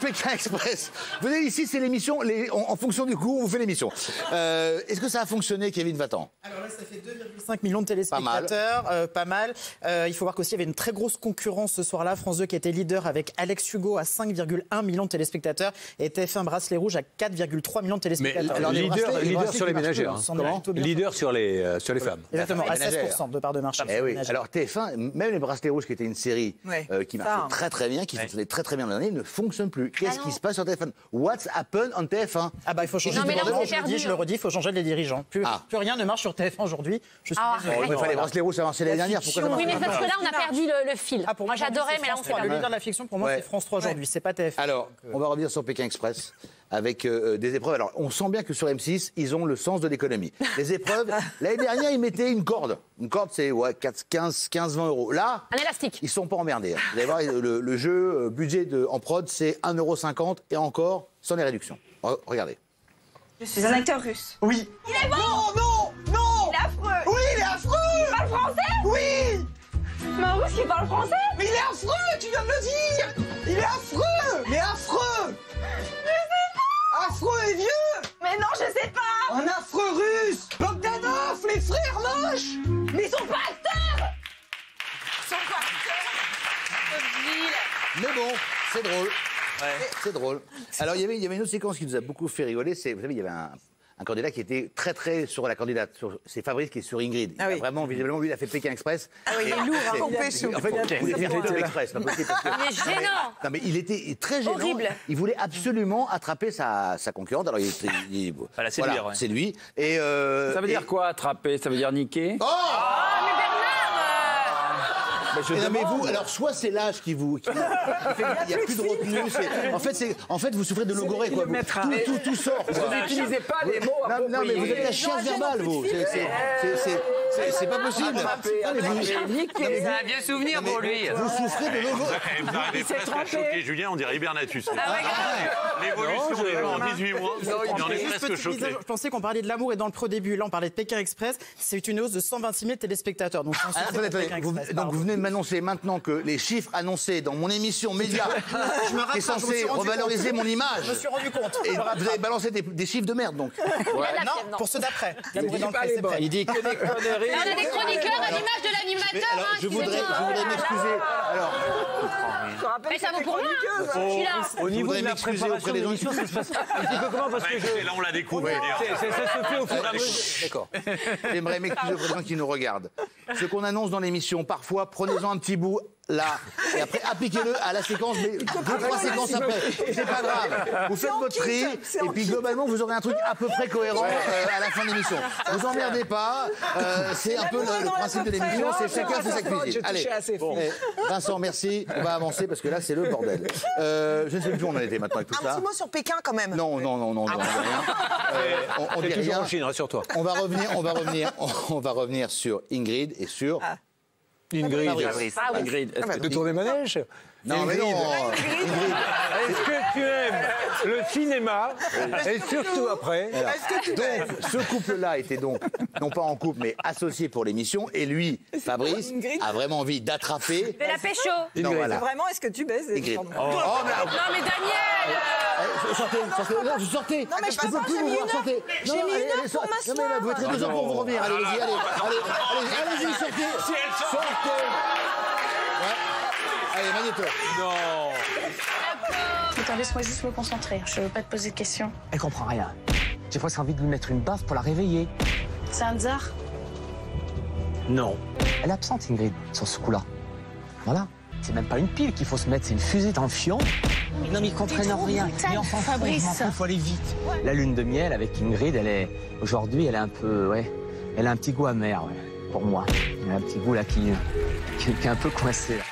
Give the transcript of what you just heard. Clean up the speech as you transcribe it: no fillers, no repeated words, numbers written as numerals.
Pékin Express. Venez ici, c'est l'émission. En fonction du coup, on vous fait l'émission. Est-ce que ça a fonctionné, Kevin Vatant? Alors là, ça fait 2,5 millions de téléspectateurs. Pas mal. Il faut voir qu'aussi, il y avait une très grosse concurrence ce soir-là. France 2 qui était leader avec Alex Hugo à 5,1 millions de téléspectateurs et TF1 Bracelet Rouge à 4,3 millions de téléspectateurs. Mais alors, leader sur les ménagères. Leader sur les femmes. Exactement, à 16% de part de marché. Eh oui. Alors TF1, même les Bracelets Rouges, qui était une série qui marchait très très bien, qui fonctionnait très très bien l'année, ne fonctionne plus. Qu'est-ce qui se passe sur TF1? What's happened on TF1? Ah bah il faut changer. Je le redis, il faut changer les dirigeants. Plus rien ne marche sur TF1 aujourd'hui. Je suis désolé. Il fallait les Bracelets Rouges, ça marchait l'année dernière. Pourquoi ça marche? Oui, mais parce que là, on a perdu le fil. Moi, j'adorais, mais là, on fait le leader de la fiction, pour moi, c'est France 3 aujourd'hui, c'est pas TF1. Alors, on va revenir sur Pékin Express avec des épreuves. Alors, on sent bien que sur M6, ils ont le sens de l'économie. Les épreuves, l'année dernière, ils mettaient une corde. Une corde, c'est 15-20 euros. Là, un élastique. Ils sont pas emmerdés. Vous allez voir, le jeu budget en prod, c'est 1,50 € et encore, sans les réductions. Regardez. Je suis un acteur russe. Oui. Il est bon. Non. Il est affreux. Oui, il est affreux. Il parle français. Oui. Mais un russe qui parle français. Mais il est affreux, tu viens de le dire. Il est affreux. Mais affreux. Je sais pas. Affreux et vieux. Mais non, je sais pas. Un affreux russe. Bogdanov, les frères moches. Mais ils sont pas acteurs. Ils sont pas acteurs. Mais bon, c'est drôle. C'est drôle. Alors, il y avait une autre séquence qui nous a beaucoup fait rigoler. Vous savez, il y avait un candidat qui était très, très sur la candidate. C'est Fabrice qui est sur Ingrid. Vraiment, visiblement, lui, il a fait Pékin Express. Ah oui, il est lourd. En fait, il voulait faire Pékin Express. Pas possible, parce que... Il est gênant. Non, mais il était très gênant. Horrible. Il voulait absolument attraper sa concurrente. Alors, Voilà, c'est lui. C'est lui. Et ça veut dire quoi, attraper? Ça veut dire niquer? Oh, mais Bernard non, mais vous, alors soit c'est l'âge qui vous fait, il n'y a plus de retenue. En fait, vous souffrez de logorée, quoi. Tout sort. Quoi. Vous n'utilisez pas les mots appropriés. Non, mais vous êtes la chiasse verbale, vous. C'est pas possible. C'est un vieux souvenir pour lui. Vous souffrez de logorée. Vous arrivez presque à choquer Julien, on dirait Hibernatus. L'évolution des gens en 18 mois, il en est presque choqué. Je pensais qu'on parlait de l'amour et dans le pro début. Là, on parlait de Pékin Express. C'est une hausse de 126 000 téléspectateurs. Donc, donc vous venez de m'annoncer maintenant que les chiffres annoncés dans mon émission Média est censé revaloriser mon image. Je me suis rendu compte. Et vous avez balancé des chiffres de merde, donc. Non, pour ceux d'après. Il dit que des conneries. On a des chroniqueurs à l'image de l'animateur. Je voudrais m'excuser. Alors, mais ça vaut pour moi. Je suis là. Au niveau de la m'excuser auprès préparation des de gens. l'émission, ça se passe un petit peu comment? Parce que Là, on l'a découvert. ça se fait au fur et à mesure. D'accord. J'aimerais m'excuser auprès des gens qui nous regardent. Ce qu'on annonce dans l'émission, parfois, prenez-en un petit bout là, et après appliquez-le à la séquence, mais 2-3 séquences après. C'est pas grave. Vous faites votre tri, et puis globalement, vous aurez un truc à peu près cohérent à la fin de l'émission. Vous emmerdez pas, c'est un peu le principe de l'émission, c'est chacun fait sa cuisine. Allez, bon. Vincent, merci. On va avancer parce que là, c'est le bordel. Je ne sais plus où on en était maintenant avec tout ça. Un petit mot sur Pékin quand même. Non, on dit rien. On dit rien. En Chine, rassure-toi. On va revenir sur Ingrid et sur... Ingrid. Ingrid. De tourner manège? Non, mais non. Est-ce que tu aimes le cinéma? Et surtout après. Donc, ce couple-là était donc, non pas en couple, mais associé pour l'émission. Et lui, Fabrice, a vraiment envie d'attraper. De la pécho. Non, voilà. Vraiment, est-ce que tu baises? Ingrid. Non, mais Daniel. Sortez. Non, sortez. Non, mais je peux plus vous voir, sortez. J'ai mis une heure pour m'asseoir. Non, mais vous êtes 2 heures pour vous revenir. Allez-y, allez-y, sortez. Sortez. Allez, Magnéto. Non. Attends, laisse-moi juste me concentrer. Je veux pas te poser de questions. Elle comprend rien. J'ai presque envie de lui mettre une baffe pour la réveiller. C'est un tsar. Non. Elle est absente, Ingrid, sur ce coup-là. Voilà. C'est même pas une pile qu'il faut se mettre, c'est une fusée dans le fion. Non, mais ils comprennent rien. Mais enfin, Fabrice. Il faut aller vite. La lune de miel avec Ingrid, aujourd'hui, elle est un peu, elle a un petit goût amer, pour moi. Elle a un petit goût là qui est un peu coincé. Là.